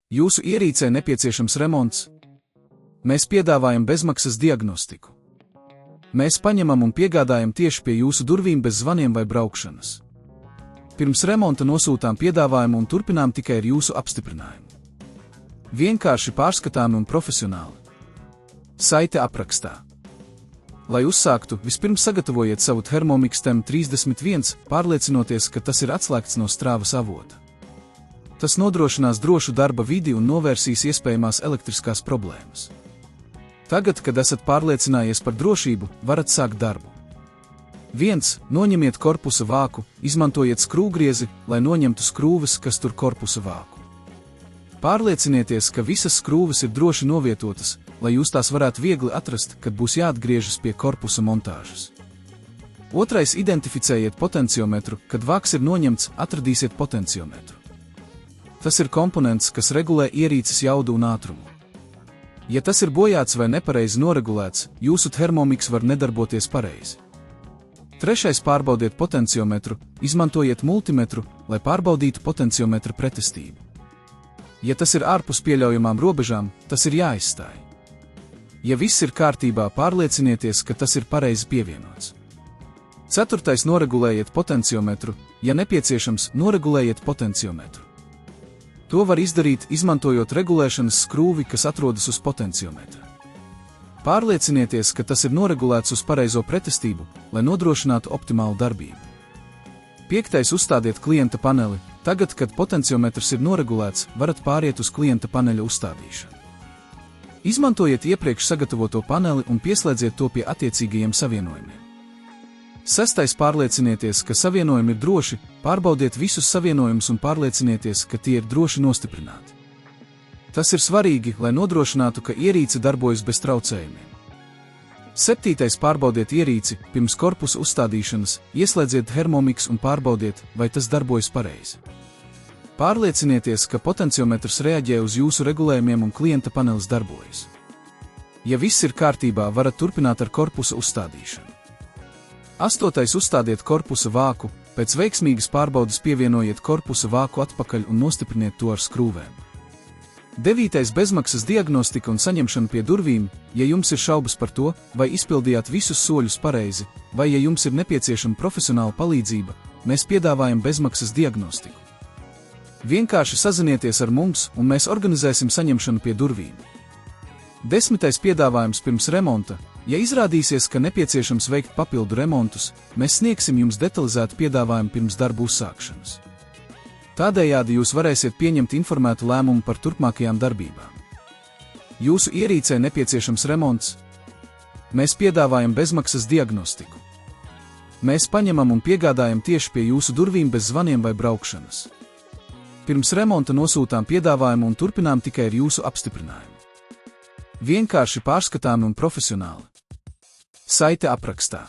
Jūsu ierīcē nepieciešams remonts? Mēs piedāvājam bezmaksas diagnostiku. Mēs paņemam un piegādājam tieši pie jūsu durvīm bez zvaniem vai braukšanas. Pirms remonta nosūtām piedāvājumu un turpinām tikai ar jūsu apstiprinājumu. Vienkārši pārskatāmi un profesionāli. Saite aprakstā. Lai uzsāktu, vispirms sagatavojiet savu Thermomix TEM31, pārliecinoties, ka tas ir atslēgts no strāvas avota. Tas nodrošinās drošu darba vidi un novērsīs iespējamās elektriskās problēmas. Tagad, kad esat pārliecinājies par drošību, varat sākt darbu. 1. Noņemiet korpusa vāku, izmantojiet skrūvgriezi, lai noņemtu skrūves, kas tur korpusa vāku. Pārliecinieties, ka visas skrūves ir droši novietotas, lai jūs tās varētu viegli atrast, kad būs jāatgriežas pie korpusa montāžas. 2. Identificējiet potenciometru, kad vāks ir noņemts, atradīsiet potenciometru. Tas ir komponents, kas regulē ierīces jaudu un ātrumu. Ja tas ir bojāts vai nepareizi noregulēts, jūsu Thermomix var nedarboties pareizi. 3. Pārbaudiet potenciometru, izmantojiet multimetru, lai pārbaudītu potenciometra pretestību. Ja tas ir ārpus pieļaujamām robežām, tas ir jāizstāj. Ja viss ir kārtībā, pārliecinieties, ka tas ir pareizi pievienots. 4. Noregulējiet potenciometru, ja nepieciešams, noregulējiet potenciometru. To var izdarīt, izmantojot regulēšanas skrūvi, kas atrodas uz potenciometra. Pārliecinieties, ka tas ir noregulēts uz pareizo pretestību, lai nodrošinātu optimālu darbību. 5. Uzstādiet klienta paneli. Tagad, kad potenciometrs ir noregulēts, varat pāriet uz klienta paneļa uzstādīšanu. Izmantojiet iepriekš sagatavoto paneli un pieslēdziet to pie attiecīgajiem savienojumiem. 6. Pārliecinieties, ka savienojumi ir droši, pārbaudiet visus savienojumus un pārliecinieties, ka tie ir droši nostiprināti. Tas ir svarīgi, lai nodrošinātu, ka ierīce darbojas bez traucējumiem. 7. Pārbaudiet ierīci, pirms korpusa uzstādīšanas, ieslēdziet Thermomix un pārbaudiet, vai tas darbojas pareizi. Pārliecinieties, ka potenciometrs reaģē uz jūsu regulējumiem un klienta panelis darbojas. Ja viss ir kārtībā, varat turpināt ar korpusa uzstādīšanu. 8. Uzstādiet korpusa vāku, pēc veiksmīgas pārbaudes pievienojiet korpusa vāku atpakaļ un nostipriniet to ar skrūvēm. 9. Bezmaksas diagnostika un saņemšana pie durvīm, ja jums ir šaubas par to, vai izpildījāt visus soļus pareizi, vai ja jums ir nepieciešama profesionāla palīdzība, mēs piedāvājam bezmaksas diagnostiku. Vienkārši sazinieties ar mums, un mēs organizēsim saņemšanu pie durvīm. 10. Piedāvājums pirms remonta. Ja izrādīsies, ka nepieciešams veikt papildu remontus, mēs sniegsim jums detalizētu piedāvājumu pirms darbu uzsākšanas. Tādējādi jūs varēsiet pieņemt informētu lēmumu par turpmākajām darbībām. Jūsu ierīcē nepieciešams remonts? Mēs piedāvājam bezmaksas diagnostiku. Mēs paņemam un piegādājam tieši pie jūsu durvīm bez zvaniem vai braukšanas. Pirms remonta nosūtām piedāvājumu un turpinām tikai ar jūsu apstiprinājumu. Vienkārši pārskatāmi un profesionāli. Saite aprakstā.